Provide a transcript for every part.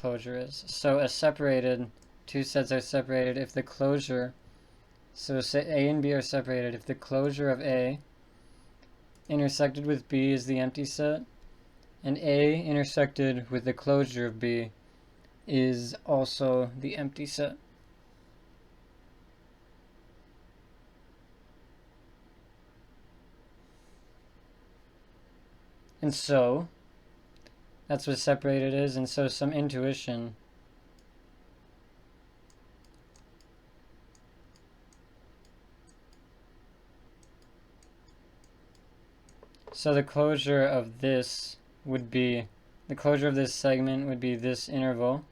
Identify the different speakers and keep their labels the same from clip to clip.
Speaker 1: closure is. So two sets are separated if the closure, so say A and B are separated if the closure of A intersected with B is the empty set, and A intersected with the closure of B is also the empty set. And so that's what separated is, and so some intuition so the closure of this would be, the closure of this segment would be this interval.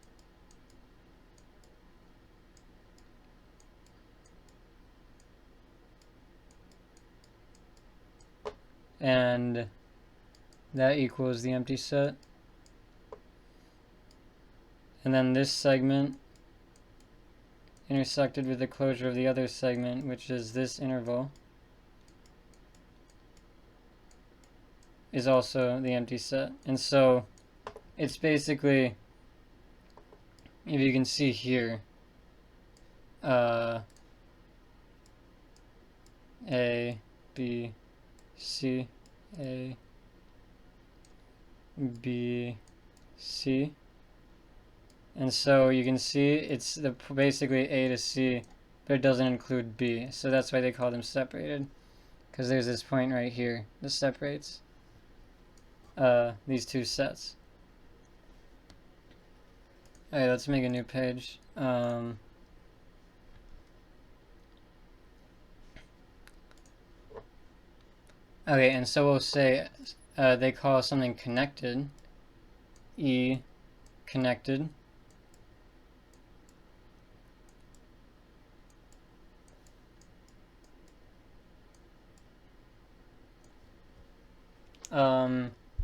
Speaker 1: And that equals the empty set. And then this segment intersected with the closure of the other segment, which is this interval, is also the empty set. And so it's basically, if you can see here, A, B, C, A, B, C. And so you can see it's basically A to C, but it doesn't include B. So that's why they call them separated, because there's this point right here that separates these two sets. Alright, let's make a new page. Okay, and so we'll say they call something connected, E connected.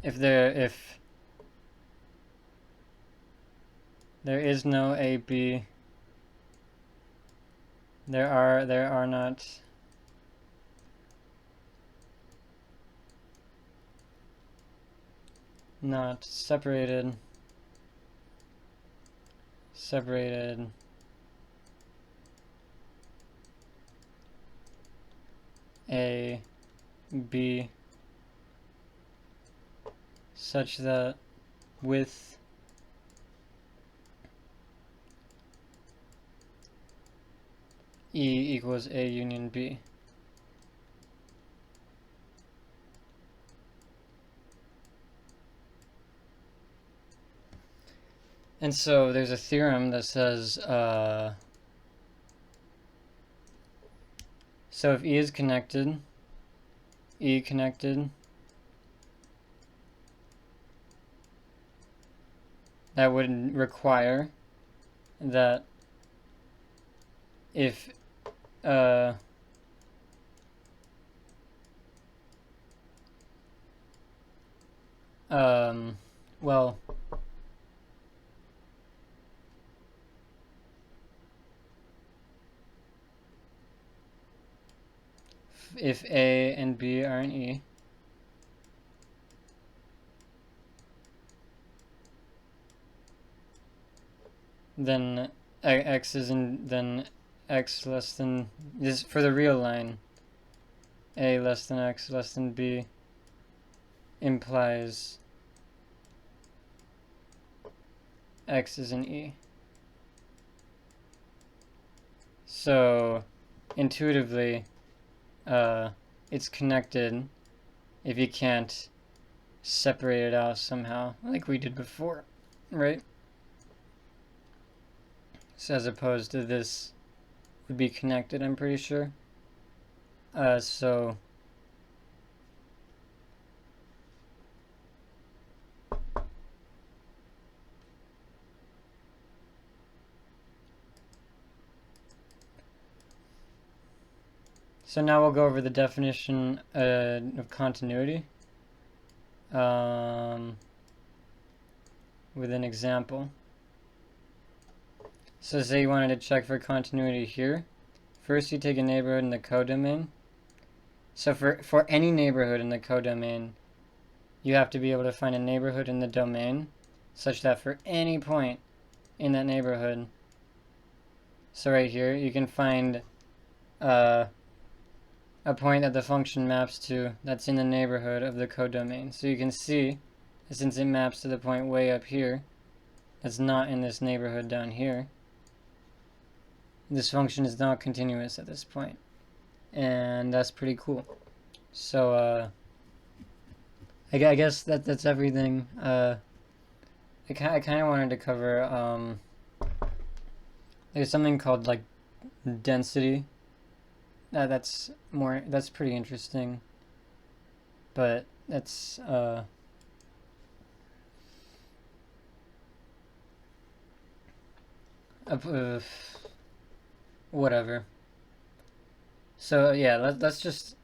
Speaker 1: If there is no AB, there are not separated A, B, such that with E equals A union B. And so there's a theorem that says, so if E is connected, E connected, that would require that if well, if A and B are in E, then X is in, then X less than, this for the real line, A less than X less than B implies X is in E. So intuitively, it's connected if you can't separate it out somehow, like we did before, right? So as opposed to this would be connected, I'm pretty sure. So now we'll go over the definition of continuity with an example. So say you wanted to check for continuity here. First you take a neighborhood in the codomain. So for any neighborhood in the codomain, you have to be able to find a neighborhood in the domain such that for any point in that neighborhood. So right here, you can find a point that the function maps to that's in the neighborhood of the codomain. So you can see, since it maps to the point way up here, that's not in this neighborhood down here, this function is not continuous at this point. And that's pretty cool. So, I guess that's everything. I kind of wanted to cover, there's something called, like, density. That's pretty interesting. But that's, whatever. So, yeah, let's just,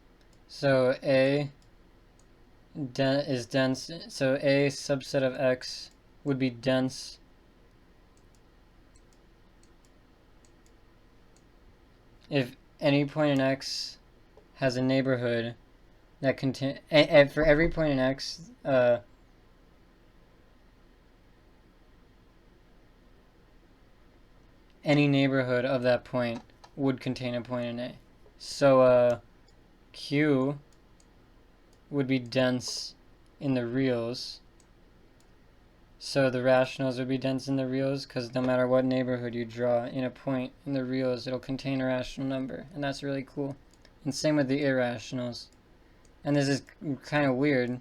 Speaker 1: so A is dense, so A subset of X would be dense if any point in X has a neighborhood that contain, for every point in X, any neighborhood of that point would contain a point in A. So, Q would be dense in the reals. So the rationals would be dense in the reals because no matter what neighborhood you draw in a point in the reals, it'll contain a rational number, and that's really cool. And same with the irrationals. And this is kind of weird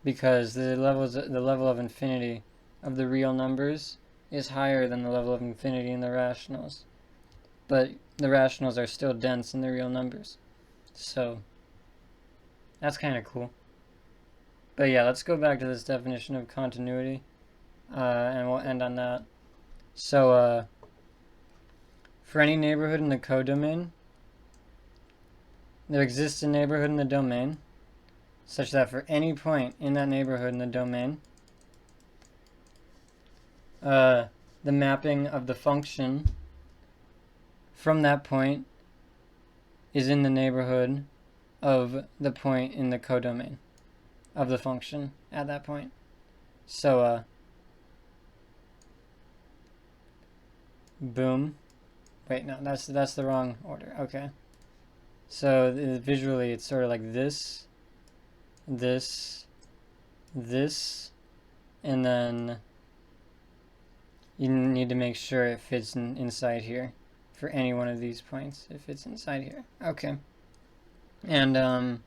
Speaker 1: because the level of infinity of the real numbers is higher than the level of infinity in the rationals. But the rationals are still dense in the real numbers. So that's kind of cool. But yeah, let's go back to this definition of continuity, and we'll end on that. So, for any neighborhood in the codomain, there exists a neighborhood in the domain, such that for any point in that neighborhood in the domain, the mapping of the function from that point is in the neighborhood of the point in the codomain of the function at that point. So, boom. Wait, no, that's the wrong order. Okay. So visually, it's sort of like this, this, this, and then you need to make sure it fits inside here for any one of these points. It fits inside here. Okay. And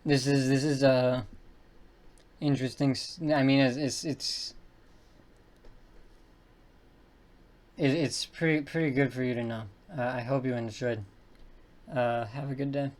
Speaker 1: this is interesting. I mean, it's pretty good for you to know. I hope you enjoyed. Have a good day.